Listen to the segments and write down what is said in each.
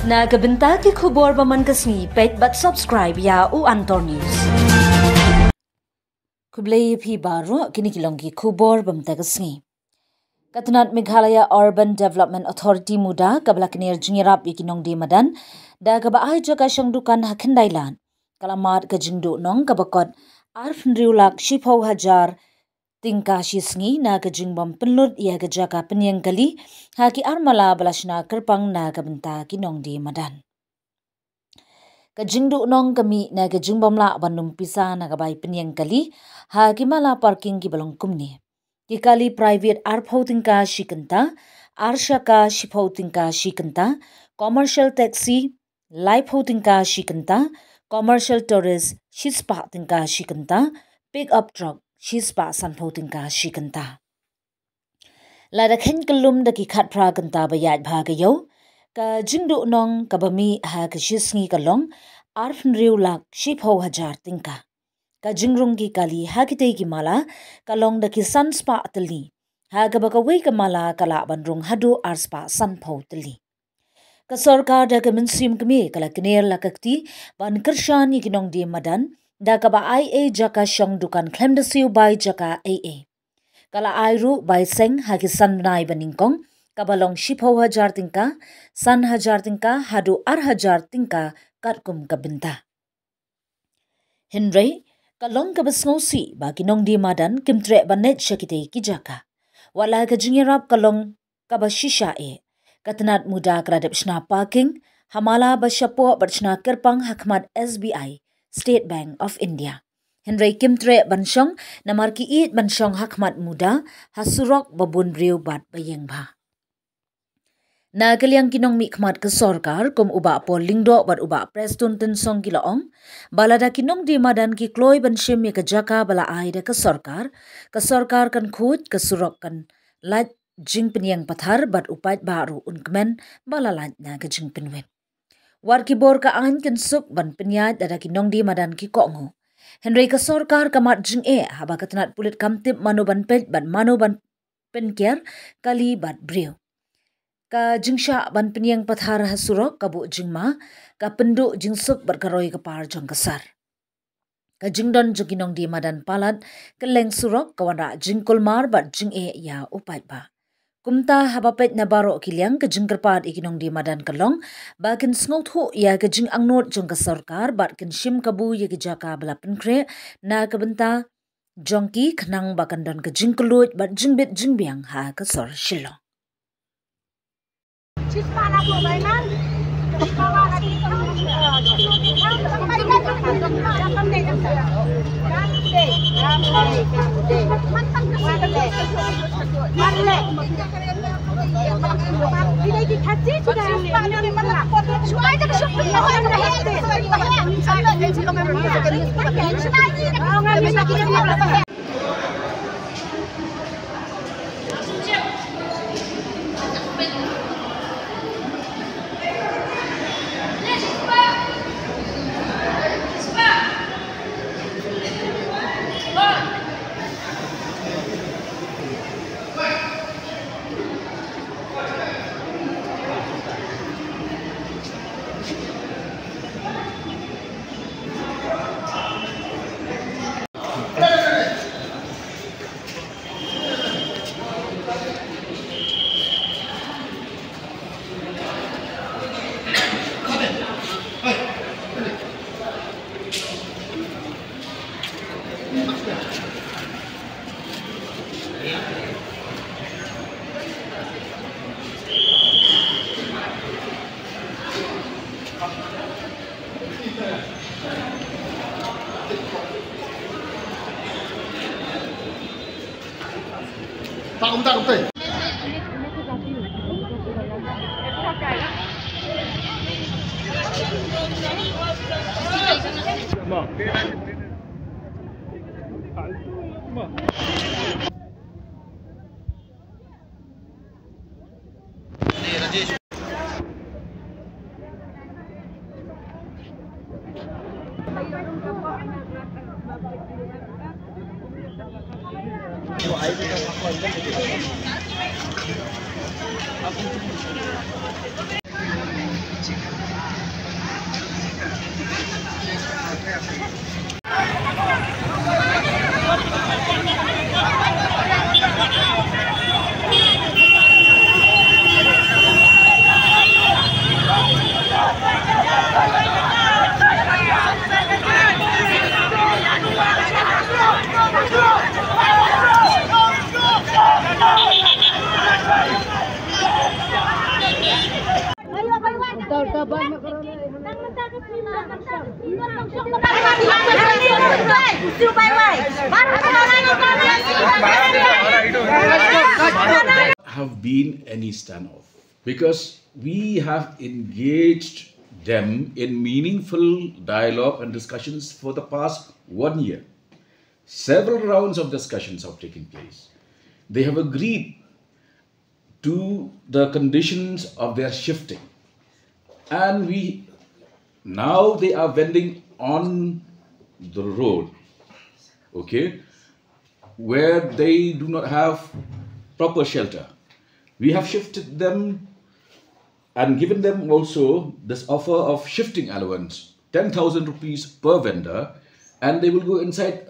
Nagabenta ki khubor baman kasmi page but subscribe ya u Antor News. Kublai phi baro kini kilong ki khubor bamta kasmi. Katanat Meghalaya Urban Development Authority muda kabla kinir jingirap ikinong di madan da kabaay jaga syang dukan hakendailan. Kalamat kajingdu nong kabakot arfnriulak shipau hajar tingka shisngi na kajingbam penlut ia kejaka penyang kali haki armala balasna kerpang na kabenta kinong di madan. Kajingdu nong kami na kajingbam la bandum pisa na kabay penyang kali haki mala parking ki balong kumni. Kikali private arpau tingka shikenta, arshaka shipau tingka shikenta, commercial taxi, lifeu tingka shikenta, commercial tourist shispa tingka shikenta, pick up truck shispa sanpau tingka shikenta. Ladakhen kelum daki khat pra kenta bayat bhagayo, ka jingdu nong kabami ha kashisngi kalong, arfn riulak shipau hajar tingka. Ka jingrung ki kali ha kitay ki mala kalong daki sanspa tali ha kabakaway ka mala kala bandrung hadu arspa sanpau tali. Ka sarkar da ka minsim kami kala kinir lakakti ban kershan ikinong di madan da ka ba IA jaka syang dukan klem da siu bay jaka AA. Kala airu bay seng ha ki san nai baningkong kabalong shipau hajar tingka san hajar tingka hadu ar hajar tingka katkum kabenta. Henry kalong kabasngosi bagi nong di madan kimtre banet syakite kijaka. Wala ka jingirap kalong kabashisha katanat muda kradap shna parking hamala basyapo bershna kerpang hakmat SBI State Bank of India. Henry kimtre bansyong namarki it bansyong hakmat muda hasurok babun briu bat bayeng ba. Na kaliang kinong mikmat ke sorkar kum uba po lingdo bat uba prestun tensong kilaong balada kinong di madan ki kloy banshim ya kejaka bala aida ke sorkar kan khut ke surok kan lat jing penyang pathar bat upat baru unkmen bala lat na ke jing penwen war ki bor ka an kan suk ban penyat dada kinong di madan ki kongo Henry ke sorkar kamat jing haba katanat pulit kamtip manu ban pet ban manu ban penkier kali bat brio ka jingsha ban penyang pathar hasurok kabu jingma ka penduk jingsuk berkaroi kepar jong kesar. Ka jingdon joginong di madan palat keleng surok kawanra jingkulmar bat jing ya upat ba. Kumta habapet na baro kiliang ka jingkerpat ikinong di madan kalong bakin sngot hu ya ka jing angnot jong kasarkar bat kin shim kabu ya kijaka bala penkre na kabenta jongki khnang bakandon ka jingkulut bat jingbit jingbiang ha kasor shilong. Chispa na po ba man? Chispa na dito. Tak umtai. Have been any standoff because we have engaged them in meaningful dialogue and discussions for the past 1 year. Several rounds of discussions have taken place. They have agreed to the conditions of their shifting, and now they are vending on the road, okay, where they do not have proper shelter. We have shifted them and given them also this offer of shifting allowance, 10,000 rupees per vendor, and they will go inside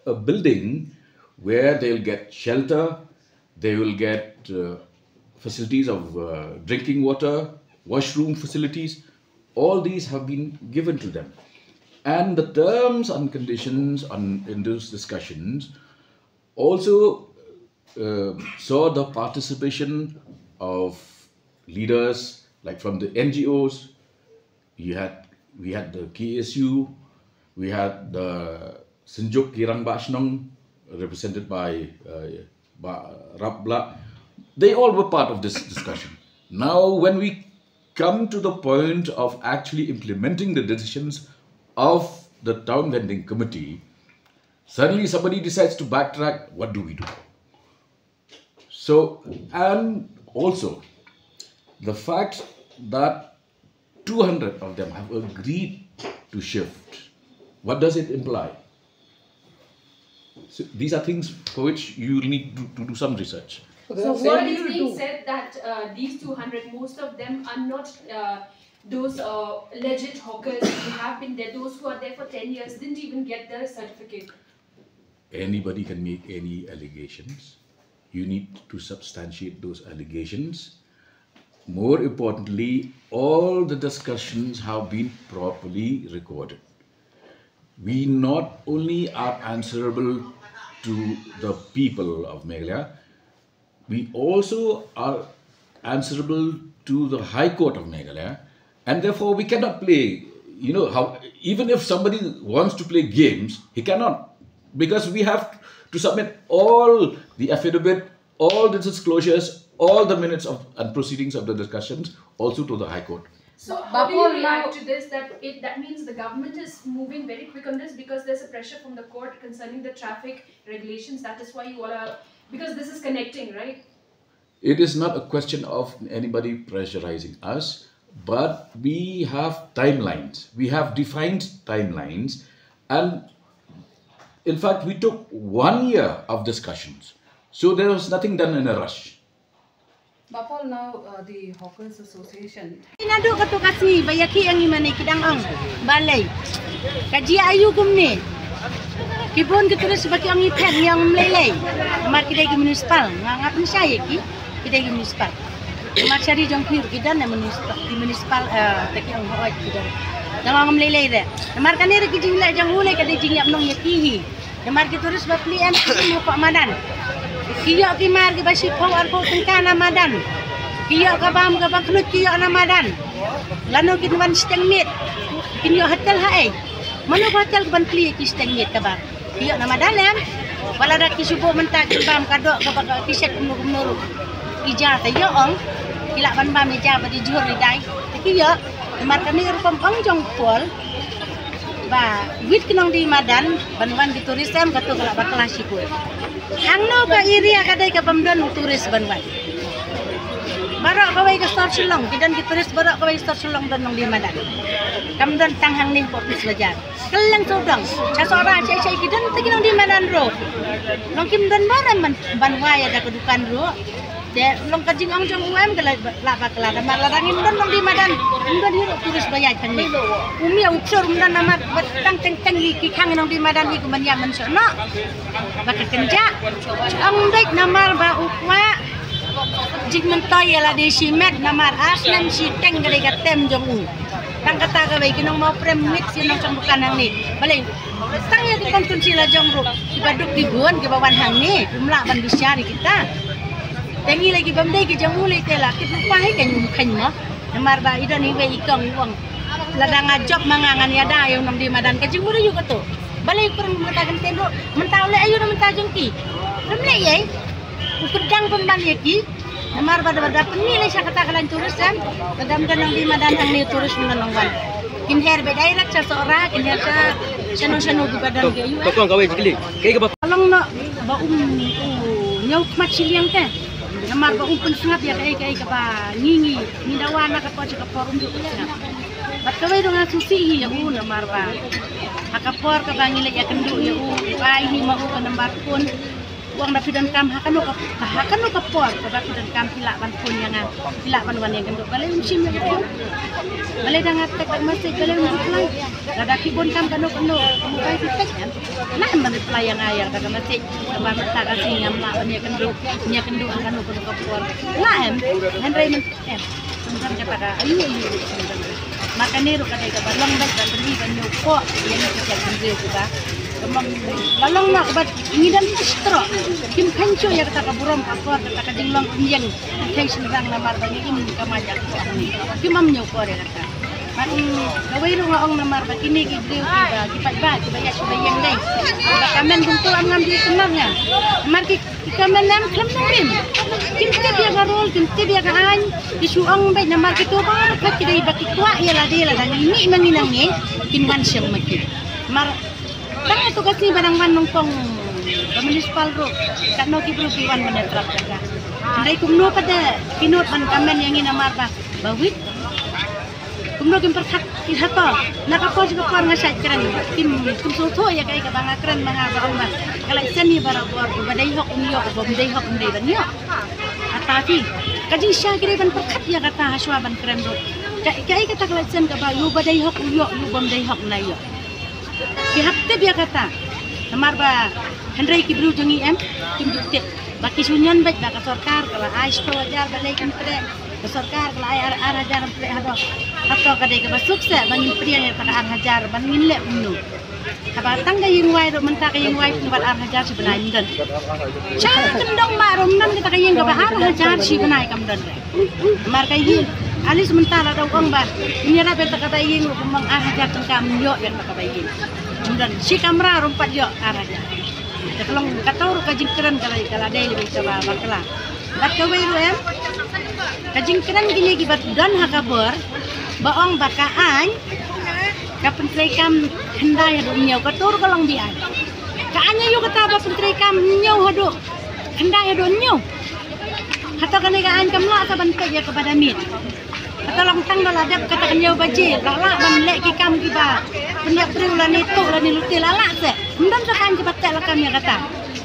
a building where they'll get shelter, they will get facilities of drinking water, washroom facilities. All these have been given to them. And the terms and conditions in those discussions also saw the participation of leaders like from the NGOs. We had the KSU, we had the Senjuk Kirang Bashnong, represented by Rabla. They all were part of this discussion. Now, when we come to the point of actually implementing the decisions of the town vending committee, suddenly somebody decides to backtrack. What do we do? So, and also the fact that 200 of them have agreed to shift, what does it imply? So these are things for which you need to do some research. So what is being said that these 200, most of them are not those alleged hawkers who have been there. Those who are there for 10 years didn't even get their certificate. Anybody can make any allegations. You need to substantiate those allegations. More importantly, all the discussions have been properly recorded. We not only are answerable to the people of Meghalaya, we also are answerable to the High Court of Meghalaya, and therefore we cannot play, even if somebody wants to play games, he cannot, because we have to submit all the affidavit, all the disclosures, all the minutes of and proceedings of the discussions also to the High Court. So how do you react to this, that means the government is moving very quick on this because there's a pressure from the court concerning the traffic regulations? That is why you all are, because this is connecting, right? It is not a question of anybody pressurizing us, but we have timelines. We have defined timelines, and in fact we took 1 year of discussions. So there was nothing done in a rush. Bapol, now the Hawkers Association. Inaduk ketu kasih bayaki yang imani kidang ang balai. Kaji ayu kumni. Kibun ketulis bagi ang ipen yang melelai. Mar kita di municipal ngangap ni saya kita di municipal. Mar cari jongkir kita na municipal taki ang hoaj kita. Nang melelai deh. Mar kan ni kita jingla janghulai kada jingyap nong yakihi. Mar ketulis bapli an mo pak madan. Kiyak ki mar ki basi phau ar phau tengkana madan. Kiyak ka bam ka baklut kiyak na madan. Lano ki tuan seteng mit. Kinyo hotel hae. Mano hotel ban pli ki seteng mit ka ba. Kiyak na madan em. Wala dak ki subuh mentak ki bam ka dok ka ba ki set kumur. Ija ta yo ong. Kilak ban bam ija ba di jur di dai. Kiyak mar ka ni rupam ong jong pol. Ba wit kinong di madan banwan di turism ka to kala ba kelas ikut. Angno ka area kadai ka pamdan turis banwan. Barak kawai ka store Shillong, kidan ki turis barak kawai store Shillong dan nong di madan. Kamdan tanghang ning popis bajar. Kelang sodang, casora cai kidan tagi nong di madan ro. Nong kimdan baran banwai ada kedukan ro. Te long kajing ang jong UM kala la bakla na malarangin don long di madan. Don di turis bayar kan ni. Umi uksur dan nama tang teng ki kang nong di madan ni kuman yaman sono. Baka kenja. Ang dek namar ba ukwa. Jing mentoy la di simet namar asnan si teng gade gatem jong u. Tang kata ka bay kinong mau premix yun ang bukan hang ni. Balay tang ya di konsumsi la jong ru. Ibaduk di buan ke bawan hang ni. Kumla ban bisyari kita. Tengi lagi bamdai ke jong mulai tela. Kita pai kan yung kanya. Namar ba ida ni bay ikong uang. Ladang ajok mangangan ya da yung nang di madan ka jing mulai juga tu. Balay kurang matagan tendo. Mentau le ayo na mentajong ki. Namle yai. Ukudang pembalik namar pada penilai saya katakan turis kan kadang kadang di madan hang ni turis menanongwan kinher bedai rak seseorang kinher seno di badan ke yu tokong gawe jikli kay ka tolong no ba nyau mat siliang ke namar ba pensengap ya kay ka ba ngingi nindawana ka po sa forum du sengap bat kawai dong susi ya namar ba hakapor ka bangile ya kendu ya ai hi mau ka nambar pun uang dapat dan kam hakanu kapor dapat dan kam pilak ban pun yang pilak ban wan yang genduk balai musim yang itu balai dangat tek masih balai mulai ada kibon kam kanu mulai tek kan nah ban pelayang ayar daga masih kamar mata kasih ngam la ban yang genduk kanu kapor lah henry men sebentar kepada ayu makane ro kadai ka balong dak dan beli ban nyoko yang kita kendel juga balong nak bat ngidan stro kim kancho ya kata kaburom apa kata dinglong yang kai senang namar bagi ini kamaja kim am nyoko re kata mat gawai ro ngong namar bagi ini ki beliau ba ya sudah yang dai ba kamen buntu am ngam di kenarnya mar ki kamen nam klem rim kim te dia garol kim te dia gaan isu ang bay namar ki to ba ka ki dai baki kwa ya la dela dan ini manginang ni kim man siyang maki mar tang itu kasi barang-barang nongkong municipal ro kat no kibru piwan menetrap jaga ndai kumno pada kinot ban kamen yang ina marba bawit kumno kim perkat kihato nakapo juga par ngasai keren kim soto ya kai ka banga keren mga barang kala seni barabor badai hok unyo ko badai hok ndai ban yo atati kaji sya kire ban perkat ya kata haswa ban keren ro kai kata kala sen ka ba yu badai hok unyo yu badai hok na yo Pihak dia kata, namar ba Henry kibru jongi kim dukte baki sunyan baik ba sarkar kala ais to ajar balai kan pre sarkar kala ai ar hajar pre hado atau kadai ke sukses bangin priya ya ar hajar bangin le unu kaba tangga yung wai do menta ka yung wai buat ar hajar sebenarnya dan cara kendong marum nan kita kayeng ka ar hajar sebenarnya kam dan mar kay alis sementara daw ang ba ini ra beta kata yung kumang ar hajar tengkam yo ya kata yung dan si kamera rompat yo ar hajar kalau katau kajing keren kalau dai lebih coba bakla bat kawai ru kajing keren gini gibat dan hakabor baong bakaan kapentrai kam hendai hadu nyau katur kalong bian kaanya yo kata ba pentrai kam nyau hadu hendai hadu nyau kata kane kaan kam la sa bantai ya kepada mit kata lang tang daladap kata nyau baji lala ban lek ki kam ki ba penyak triulan itu lani luti lala se mendam sa kan kibat la kam ya kata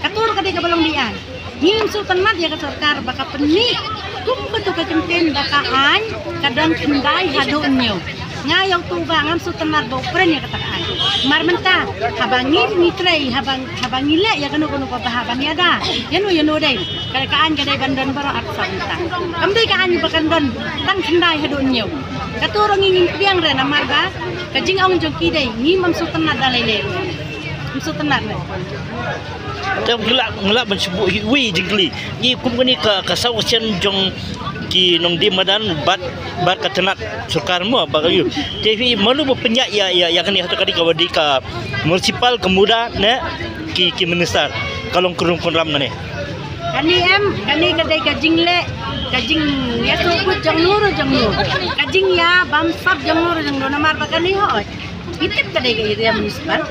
katur kade ka balong bian ngin sultan mat ya ka sarkar baka peni kum betu ka kenten bakaan kadang hendai hadu nyau ngayong tuba ngam sutenat bau pren ya katakan mar menta habangin mitrai habangile ya kanu pa bahaban ya da yanu dai kaan kadai bandan bara at santa kamdai kaan bakan don tang kendai hadun nyau katurong ngin piang re na marga kajing ong joki dai ngimam sutenat dalele sutenat tam gelak mensebu wi jingli ni kum ni ka sawsen jong ki nong di madan bat katenat sukar mo bagayu TV malu penyak ya kan hatu kadi kawadi ka municipal kemuda ne ki minister kalong kurung konram ne kani kadai kajing ya subut jang nur kajing ya bamsap jang nur namar bakani ho itip kadai ka area municipal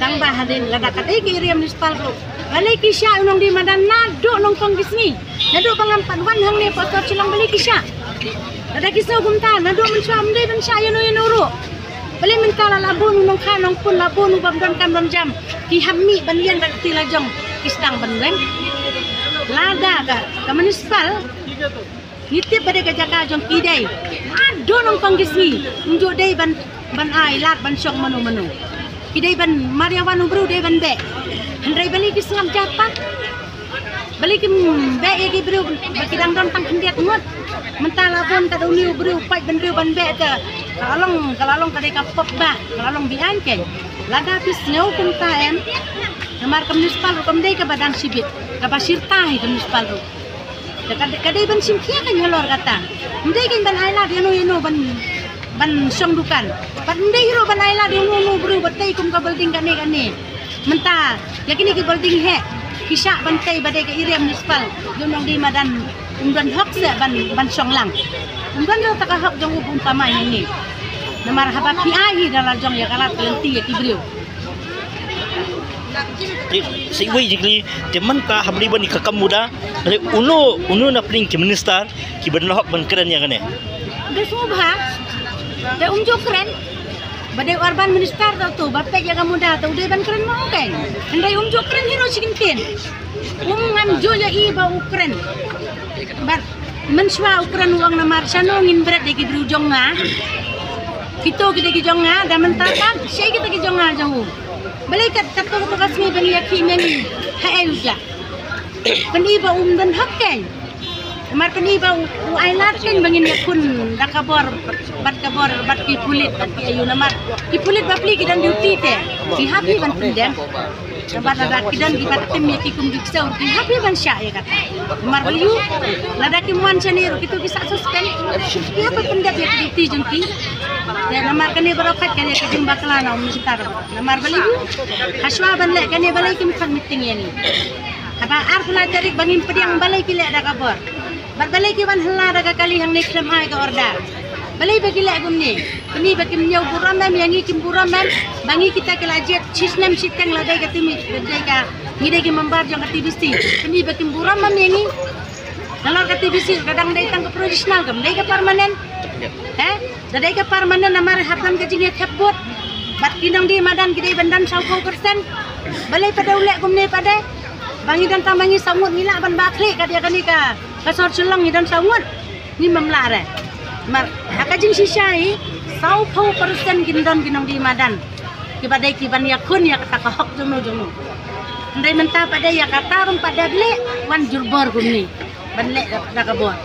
tang bahadin lada kadai ka area municipal ro balai kisya nong di madan nado nong kong kisni nado pangampan wan hang ne pasar silang balik kisya ada kisah gumta nado mensuam dai ban sya yano ro balik mentala labun nong kha nong pun labun bam don kam don jam ki hammi ban lian dak tilajong kistang ban wen lada ka municipal nitip pada ke Jakarta jong kidai aduh nong panggisni unjuk dai ban ai lat ban syok manu kidai ban Mariawan ubru dai ban be handrai balik ke selam japat balik ke be gi bru bakidang don tang kendiat ngot mentala pun ka duni ubru pai ban bru ban be te kalalong kadai ka pop ba kalalong bian ken lada pis neu kum taen namar ke municipal kum dai ke badan sibit ka basir tai ke municipal ru kadai ban simkia kan halor kata ndai kan ban aila dia no ban song dukan ban ndai hero ban aila dia no bru batai kum ka building kane mentah yakini ke building he kisah bantai badai ke area municipal jomong di madan umban hok se ban song lang umban lo tak hok jong umpama ini namar haba pi ahi dalam jong ya kalat lenti ya kibriu si wei jikli teman ka habli bani ka kamuda ale uno na pring ke minister ki ban hok ban keren ya kane de subha de unjuk keren badai urban minister tu bapak jaga muda tu dia ban keren mau kan andai unjuk keren hero sikintin ngan joya iba ukren bat menswa ukren uang namar sano ngin berat de gibru jonga kita ki jonga dan mentakan sei kita ki jonga jauh balikat katu tu kasmi bani yakhi meni ha uja peniba dan hakkan mar peniba u ailat kan bangin yakun dakabor bat ki pulit bat ki ayu namar ki pulit bapli ki dan duty te ki happy ban pendem Sabar ada kidan di batim ya kikum diksa urti happy ban sya ya kata mar bayu lada ki muan chani ru kitu kisah suskan ya apa pendap ya duty jengki dan namar kane barokat kane ki jumba kelana minister namar bayu haswa ban le kane balai kim kan meeting yani apa ar pula tarik bangin pediang balai ki le ada kabar bar balai ki ban hela daga kali hang nek kem ai ka order balai bagi le gumni kini bagi menyau buramam yangi kim buramam bangi kita kelajet cisnem siteng ladai ka timi ladai ka ngide ki membar jong ka TBC kini bagi buramam yangi nalor ka TBC kadang dai tang ka profesional kam dai ka permanen dai ka permanen namar hapam ka jinget hebot bat kinong di madan kidai bandan 20% balai pada ulek gumni pada bangi dan tambangi sangut mila ban bakli ka dia kani ka kasor sulong ni dan sangut ni memlare mar hakajing sisai 100% gindan ginong di madan kibadai kiban yakun ya kata kahok jono ndai menta pada ya kata rum pada ble wan jurbor gumni ban le da kabor